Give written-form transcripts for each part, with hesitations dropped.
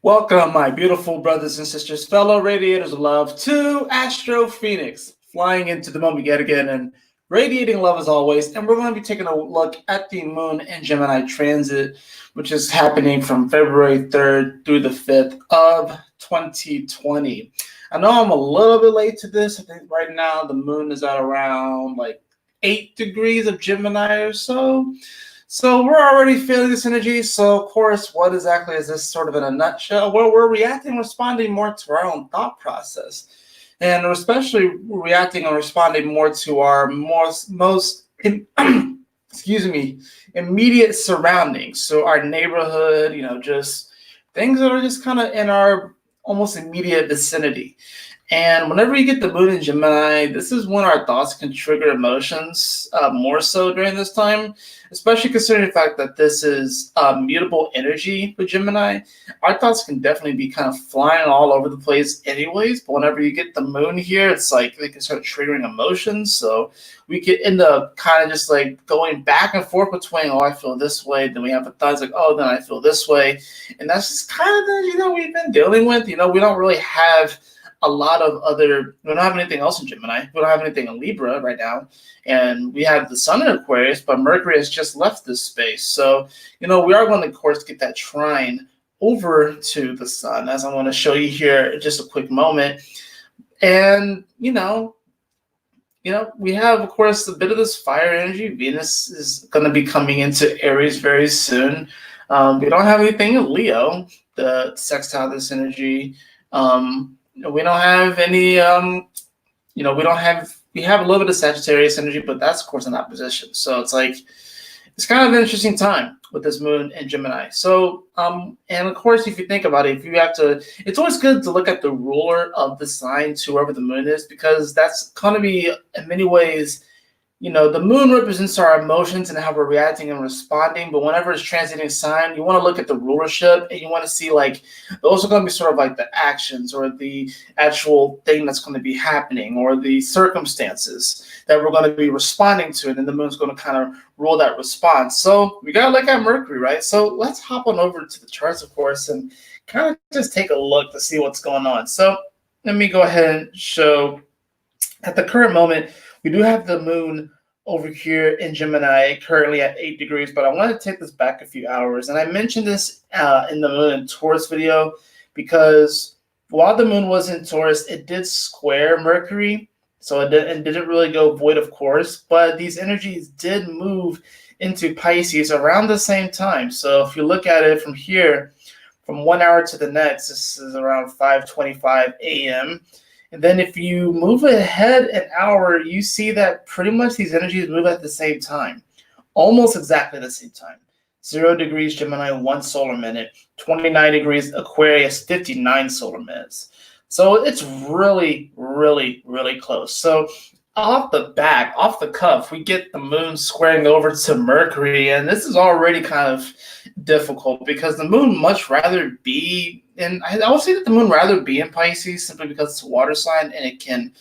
Welcome, my beautiful brothers and sisters, fellow radiators of love, to Astro Fenixx, flying into the moment yet again and radiating love as always. And we're going to be taking a look at the moon and Gemini transit, which is happening from February 3rd through the 5th of 2020. I know I'm a little bit late to this. I think right now the moon is at around like 8 degrees of Gemini or so. So we're already feeling this energy. So of course, what exactly is this sort of in a nutshell? Well, we're reacting, responding more to our own thought process. And especially reacting and responding more to our most excuse me, immediate surroundings. So our neighborhood, just things that are just kind of in our almost immediate vicinity. And whenever you get the moon in Gemini, this is when our thoughts can trigger emotions more so during this time, especially considering the fact that this is mutable energy with Gemini. Our thoughts can definitely be kind of flying all over the place anyways, but whenever you get the moon here, it's like they can start triggering emotions. So we could end up kind of just like going back and forth between, oh, I feel this way. Then we have the thoughts like, oh, then I feel this way. And that's just kind of the, we've been dealing with. We don't really have a lot of other, we don't have anything else in Gemini. We don't have anything in Libra right now. And we have the sun in Aquarius, but Mercury has just left this space. So, we are going to, of course, get that trine over to the sun, as I want to show you here in just a quick moment. And, we have, of course, a bit of this fire energy. Venus is going to be coming into Aries very soon. We don't have anything in Leo, the sextile this energy. We don't have any, we have a little bit of Sagittarius energy, but that's, of course, in opposition. So it's like, it's kind of an interesting time with this moon and Gemini. So, and of course, if you think about it, it's always good to look at the ruler of the sign to wherever the moon is, because that's going to be, in many ways, the moon represents our emotions and how we're reacting and responding. But whenever it's transiting sign, you want to look at the rulership and you want to see like those are going to be sort of like the actions or the actual thing that's going to be happening or the circumstances that we're going to be responding to. And then the moon's going to kind of rule that response. So we got to look at Mercury, right? So let's hop on over to the charts, of course, and kind of just take a look to see what's going on. So let me go ahead and show at the current moment, we do have the moon over here in Gemini currently at 8 degrees, but I want to take this back a few hours. And I mentioned this in the moon and Taurus video because while the moon was in Taurus, it did square Mercury. So it didn't really go void, of course, but these energies did move into Pisces around the same time. So if you look at it from here, from 1 hour to the next, this is around 5:25 a.m. And then if you move ahead an hour, you see that pretty much these energies move at the same time, almost exactly the same time. 0 degrees Gemini, 1 solar minute, 29 degrees Aquarius, 59 solar minutes. So it's really, really, really close. So off the cuff, we get the moon squaring over to Mercury, and this is already kind of difficult because the moon much rather be in, I would say that the moon rather be in Pisces simply because it's a water sign and it can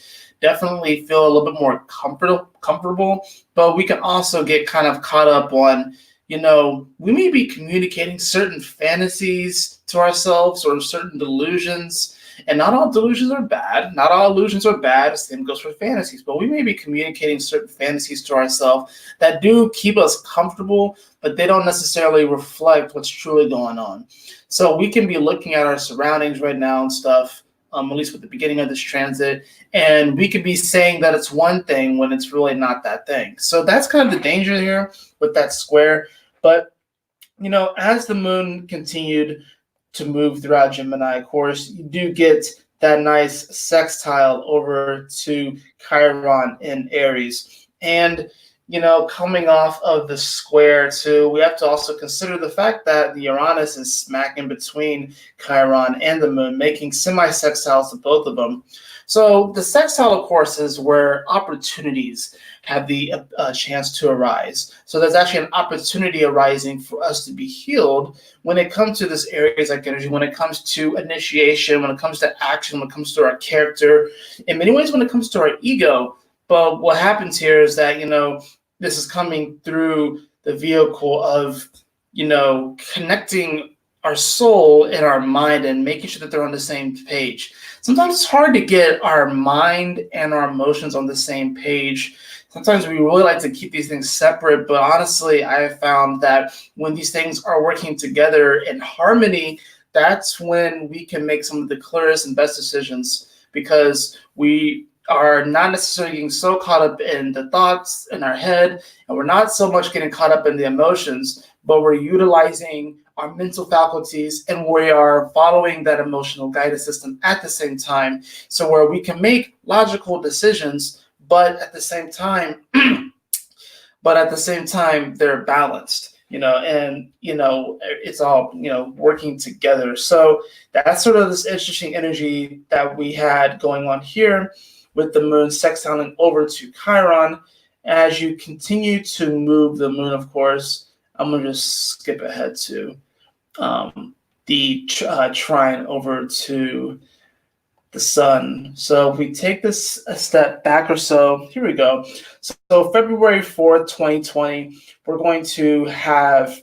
definitely feel a little bit more comfortable, but we can also get kind of caught up on, we may be communicating certain fantasies to ourselves or certain delusions. And not all delusions are bad. Not all illusions are bad. Same goes for fantasies. But we may be communicating certain fantasies to ourselves that do keep us comfortable, but they don't necessarily reflect what's truly going on. So we can be looking at our surroundings right now and stuff, at least with the beginning of this transit, and we could be saying that it's one thing when it's really not that thing. So that's kind of the danger here with that square. But, as the moon continued to move throughout Gemini, of course, you do get that nice sextile over to Chiron in Aries. And, coming off of the square too, we have to also consider the fact that the Uranus is smack in between Chiron and the moon, making semi-sextiles to both of them. So the sextile, of course, is where opportunities have the chance to arise. So there's actually an opportunity arising for us to be healed when it comes to this Aries-like energy, when it comes to initiation, when it comes to action, when it comes to our character, in many ways when it comes to our ego. But what happens here is that, this is coming through the vehicle of, connecting our soul and our mind and making sure that they're on the same page. Sometimes it's hard to get our mind and our emotions on the same page. Sometimes we really like to keep these things separate, but honestly, I have found that when these things are working together in harmony, that's when we can make some of the clearest and best decisions, because we are not necessarily getting so caught up in the thoughts in our head, and we're not so much getting caught up in the emotions, but we're utilizing our mental faculties, and we are following that emotional guidance system at the same time, so where we can make logical decisions, but at the same time they're balanced, and it's all working together. So that's sort of this interesting energy that we had going on here with the moon sextiling over to Chiron. As you continue to move the moon, of course, I'm going to just skip ahead to the trine over to the sun. So if we take this a step back or so, here we go. So February 4th, 2020, we're going to have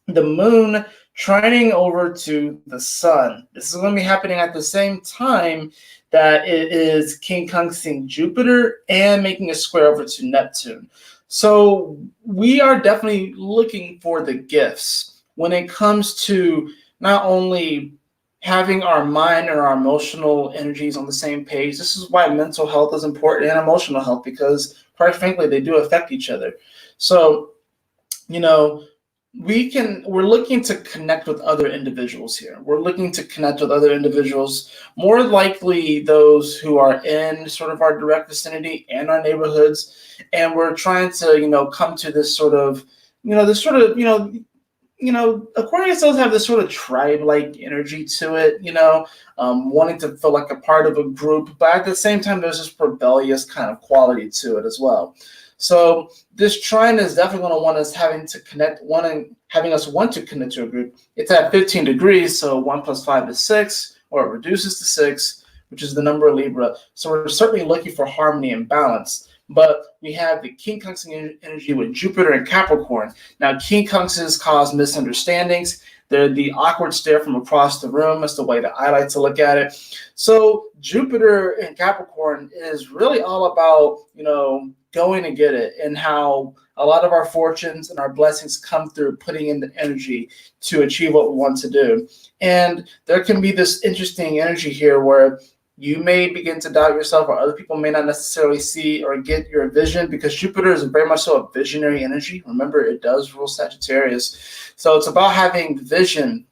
the moon trining over to the sun. This is going to be happening at the same time that it is quincunxing Jupiter and making a square over to Neptune. So we are definitely looking for the gifts when it comes to not only having our mind and our emotional energies on the same page. This is why mental health is important and emotional health, because quite frankly, they do affect each other. So, we're looking to connect with other individuals here. We're looking to connect with other individuals, more likely those who are in sort of our direct vicinity and our neighborhoods. And we're trying to, come to this sort of, Aquarius does have this sort of tribe-like energy to it, wanting to feel like a part of a group, but at the same time, there's this rebellious kind of quality to it as well. So this trine is definitely going to want us having us want to connect to a group. It's at 15 degrees, so 1 + 5 is 6, or it reduces to 6, which is the number of Libra. So we're certainly looking for harmony and balance. But we have the quincunxing energy with Jupiter and Capricorn. Now, quincunxes cause misunderstandings. They're the awkward stare from across the room. That's the way that I like to look at it. So Jupiter and Capricorn is really all about, going to get it, and how a lot of our fortunes and our blessings come through putting in the energy to achieve what we want to do. And there can be this interesting energy here where you may begin to doubt yourself, or other people may not necessarily see or get your vision, because Jupiter is very much so a visionary energy. Remember, it does rule Sagittarius. So it's about having vision.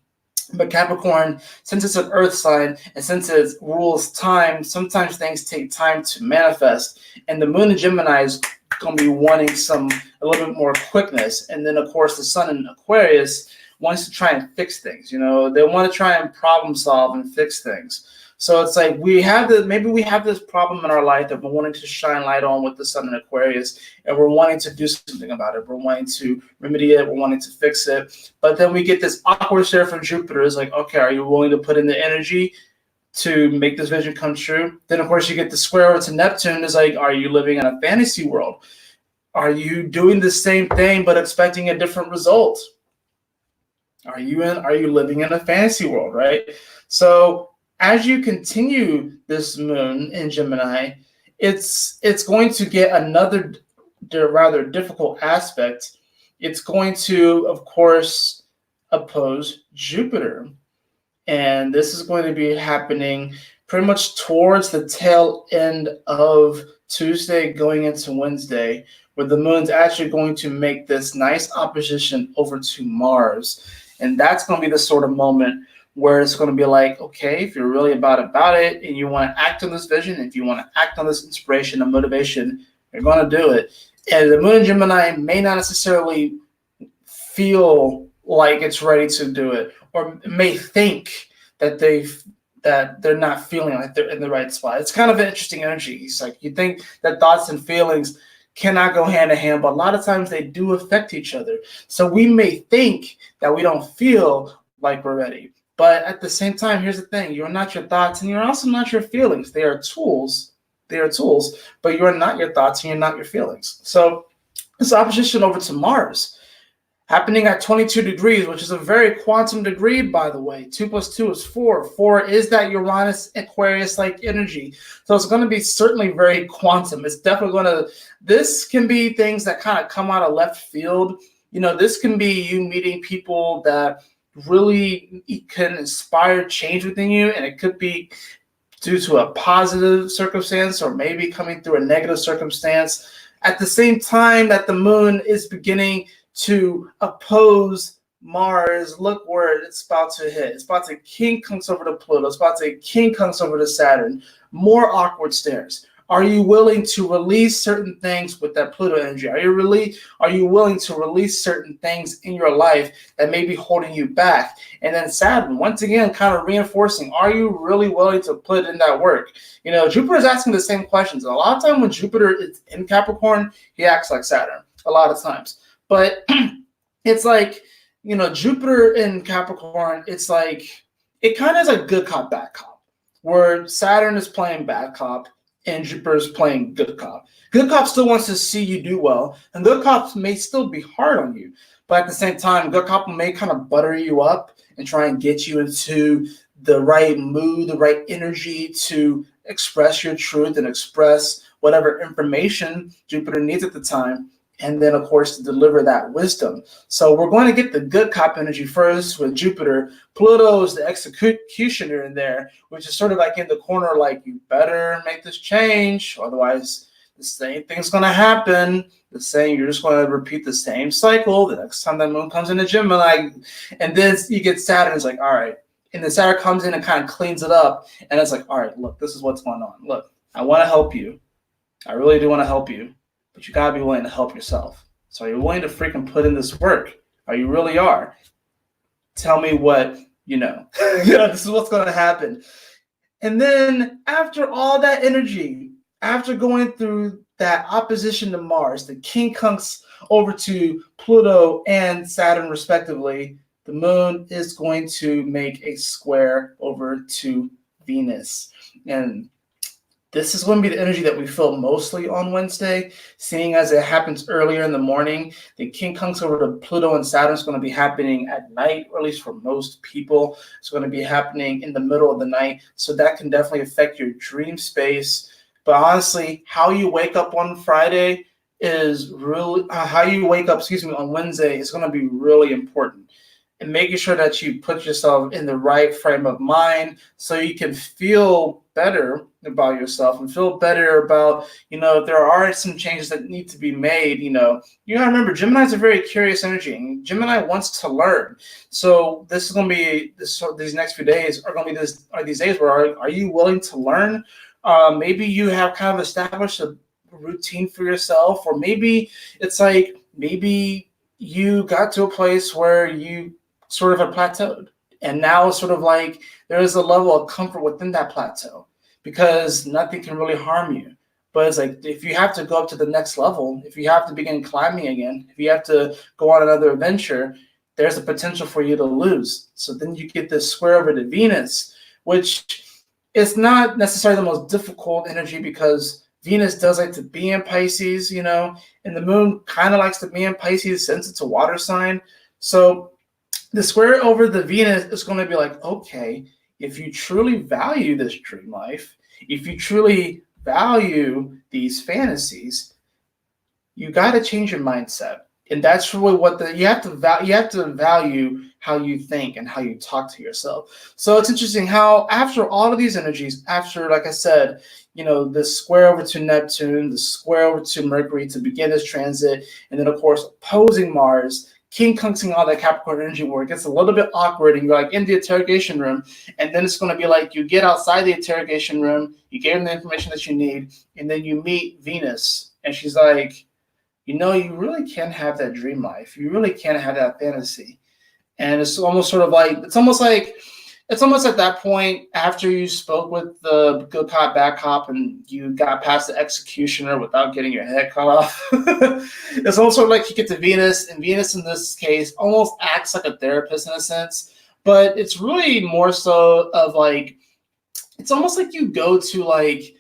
But Capricorn, since it's an earth sign and since it rules time, sometimes things take time to manifest. And the moon in Gemini is going to be wanting a little bit more quickness. And then, of course, the sun in Aquarius wants to try and fix things. They want to try and problem solve and fix things. So it's like maybe we have this problem in our life that we're wanting to shine light on with the sun in Aquarius, and we're wanting to do something about it. We're wanting to remedy it. We're wanting to fix it. But then we get this awkward stare from Jupiter. It's like, okay, are you willing to put in the energy to make this vision come true? Then, of course, you get the square over to Neptune. It's like, are you living in a fantasy world? Are you doing the same thing but expecting a different result? Are you living in a fantasy world, right? So as you continue this moon in Gemini, it's going to get another rather difficult aspect. It's going to, of course, oppose Jupiter. And this is going to be happening pretty much towards the tail end of Tuesday going into Wednesday, where the moon's actually going to make this nice opposition over to Mars. And that's going to be the sort of moment where it's going to be like, okay, if you're really about it and you want to act on this vision, if you want to act on this inspiration and motivation, you're going to do it. And the moon in Gemini may not necessarily feel like it's ready to do it, or may think that they're not feeling like they're in the right spot. It's kind of an interesting energy. It's like you think that thoughts and feelings cannot go hand in hand, but a lot of times they do affect each other. So we may think that we don't feel like we're ready. But at the same time, here's the thing. You're not your thoughts, and you're also not your feelings. They are tools. But you're not your thoughts, and you're not your feelings. So this opposition over to Mars happening at 22 degrees, which is a very quantum degree, by the way. 2 plus 2 is 4. 4 is that Uranus Aquarius-like energy. So it's going to be certainly very quantum. It's definitely going to, this can be things that kind of come out of left field. You know, this can be you meeting people that really can inspire change within you, and it could be due to a positive circumstance or maybe coming through a negative circumstance. At the same time that the moon is beginning to oppose Mars, look where it's about to hit. It's about to quincunx over to Pluto. It's about to quincunx over to Saturn. More awkward stares. Are you willing to release certain things with that Pluto energy? Are you willing to release certain things in your life that may be holding you back? And then Saturn, once again, kind of reinforcing, are you really willing to put in that work? You know, Jupiter is asking the same questions. And a lot of time when Jupiter is in Capricorn, he acts like Saturn a lot of times. But it's like, you know, Jupiter in Capricorn, it's like, it kind of is a good cop, bad cop, where Saturn is playing bad cop and Jupiter is playing good cop. Good cop still wants to see you do well, and good cops may still be hard on you. But at the same time, good cop may kind of butter you up and try and get you into the right mood, the right energy to express your truth and express whatever information Jupiter needs at the time. And then, of course, to deliver that wisdom. So we're going to get the good cop energy first with Jupiter. Pluto is the executioner in there, which is sort of like in the corner, like, you better make this change, otherwise the same thing's going to happen. The same, you're just going to repeat the same cycle the next time that moon comes into Gemini. And then you get Saturn, it's like, all right. And then Saturn comes in and kind of cleans it up. And it's like, all right, look, this is what's going on. Look, I want to help you. I really do want to help you. But you gotta be willing to help yourself. So are you willing to freaking put in this work? Are you really are? Tell me what you know. This is what's gonna happen. And then after all that energy, after going through that opposition to Mars, the quincunx over to Pluto and Saturn respectively, the moon is going to make a square over to Venus. And this is going to be the energy that we feel mostly on Wednesday, seeing as it happens earlier in the morning. The quincunx over to Pluto and Saturn is going to be happening at night, or at least for most people. It's going to be happening in the middle of the night, so that can definitely affect your dream space. But honestly, how you wake up on Friday is really, how you wake up, on Wednesday is going to be really important. And making sure that you put yourself in the right frame of mind so you can feel better about yourself and feel better about, if there are some changes that need to be made, you gotta remember, Gemini is a very curious energy, and Gemini wants to learn. So this is going to be, these next few days are going to be these days where are you willing to learn? Maybe you have kind of established a routine for yourself, or maybe it's like, maybe you got to a place where you sort of have plateaued, and now it's sort of like there is a level of comfort within that plateau because nothing can really harm you. But it's like, if you have to go up to the next level, if you have to begin climbing again, if you have to go on another adventure, there's a potential for you to lose. So then you get this square over to Venus, which is not necessarily the most difficult energy because Venus does like to be in Pisces, and the moon kind of likes to be in Pisces since it's a water sign. So the square over the Venus is going to be like, okay, if you truly value this dream life, if you truly value these fantasies, you got to change your mindset. And that's really what you have to value how you think and how you talk to yourself. So it's interesting how after all of these energies, after, like I said, the square over to Neptune, the square over to Mercury to begin this transit, and then of course opposing Mars, quincunxing all that Capricorn energy where it gets a little bit awkward and you're like in the interrogation room, and then it's going to be like you get outside the interrogation room, you get them the information that you need, and then you meet Venus, and she's like, you really can have that dream life. You really can have that fantasy. And it's almost at that point after you spoke with the good cop, bad cop, and you got past the executioner without getting your head cut off. It's almost sort of like you get to Venus, and Venus in this case almost acts like a therapist in a sense, but it's really more so of like, it's almost like you go to like,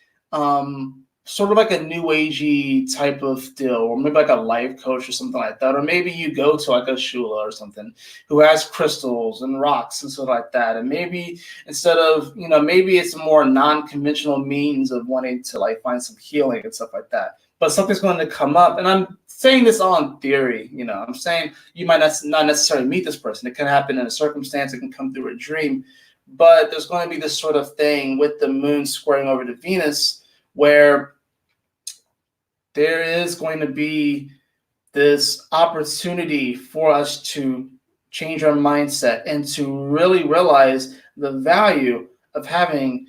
sort of like a new agey type of deal, or maybe like a life coach or something like that, or maybe you go to like a shula or something who has crystals and rocks and stuff like that, and maybe instead of, you know, maybe it's a more non-conventional means of wanting to like find some healing and stuff like that, but something's going to come up. And I'm saying this all in theory, you know, I'm saying you might not necessarily meet this person. It can happen in a circumstance, it can come through a dream, but there's going to be this sort of thing with the moon squaring over to Venus where there is going to be this opportunity for us to change our mindset and to really realize the value of having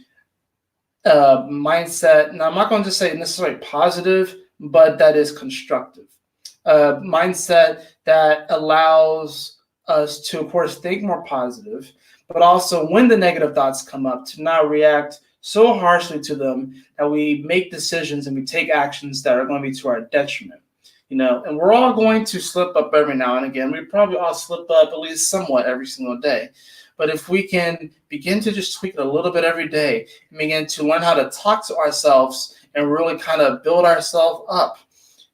a mindset. Now, I'm not going to say necessarily positive, but that is constructive. A mindset that allows us to, of course, think more positive, but also when the negative thoughts come up, to not react so harshly to them that we make decisions and we take actions that are going to be to our detriment. You know, and we're all going to slip up every now and again. We probably all slip up at least somewhat every single day. But if we can begin to just tweak it a little bit every day and begin to learn how to talk to ourselves and really kind of build ourselves up,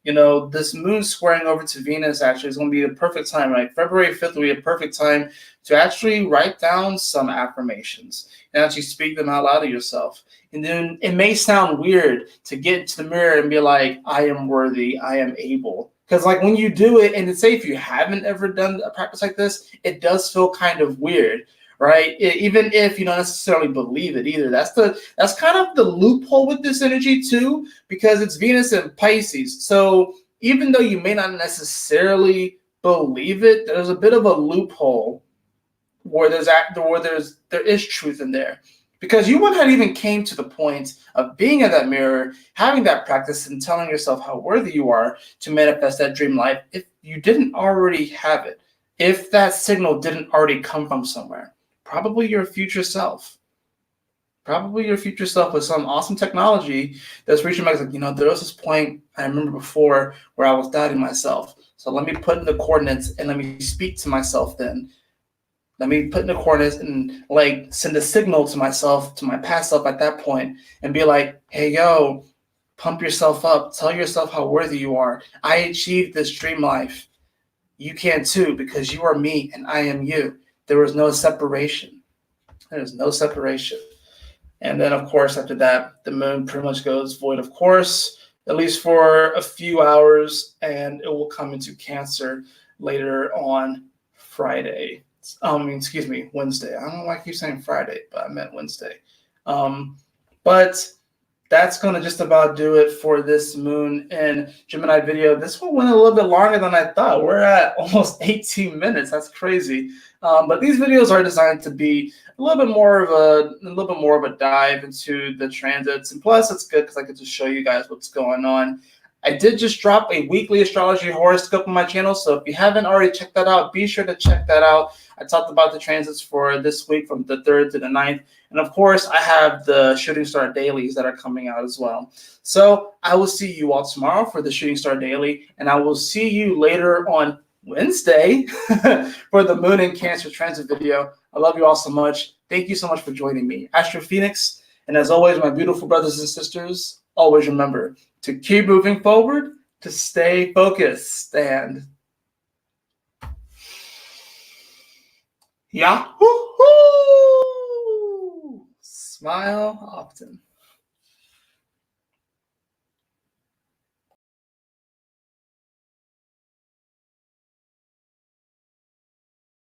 you know, this moon squaring over to Venus actually is going to be the perfect time, right? February 5th will be a perfect time to actually write down some affirmations and actually speak them out loud to yourself. And then it may sound weird to get into the mirror and be like, I am worthy, I am able. Because like when you do it, and it's say if you haven't ever done a practice like this, it does feel kind of weird, right? Even if you don't necessarily believe it either. That's kind of the loophole with this energy too, because it's Venus and Pisces. So even though you may not necessarily believe it, there's a bit of a loophole where there is truth in there. Because you wouldn't have even came to the point of being in that mirror, having that practice, and telling yourself how worthy you are to manifest that dream life if you didn't already have it. If that signal didn't already come from somewhere. Probably your future self. Probably your future self with some awesome technology that's reaching back. Like, you know, there was this point I remember before where I was doubting myself. So let me put in the coordinates and let me speak to myself then. Let me put in the coordinates and like send a signal to myself, to my past self at that point, and be like, hey, yo, pump yourself up. Tell yourself how worthy you are. I achieved this dream life. You can too, because you are me and I am you. There was no separation. There is no separation. And then, of course, after that, the moon pretty much goes void, of course, at least for a few hours, and it will come into Cancer later on Friday. Wednesday. I don't know why I keep saying Friday, but I meant Wednesday. But that's going to just about do it for this moon and Gemini video. This one went a little bit longer than I thought. We're at almost 18 minutes. That's crazy. But these videos are designed to be a little bit more of a dive into the transits, and plus it's good because I get to show you guys what's going on. I did just drop a weekly astrology horoscope on my channel, so if you haven't already checked that out, be sure to check that out. I talked about the transits for this week from the 3rd to the 9th. And of course, I have the Shooting Star Dailies that are coming out as well. So I will see you all tomorrow for the Shooting Star Daily, and I will see you later on Wednesday for the Moon and Cancer transit video. I love you all so much. Thank you so much for joining me. Astro Fenixx, and as always, my beautiful brothers and sisters, always remember to keep moving forward, to stay focused, and Yahoo! Smile often.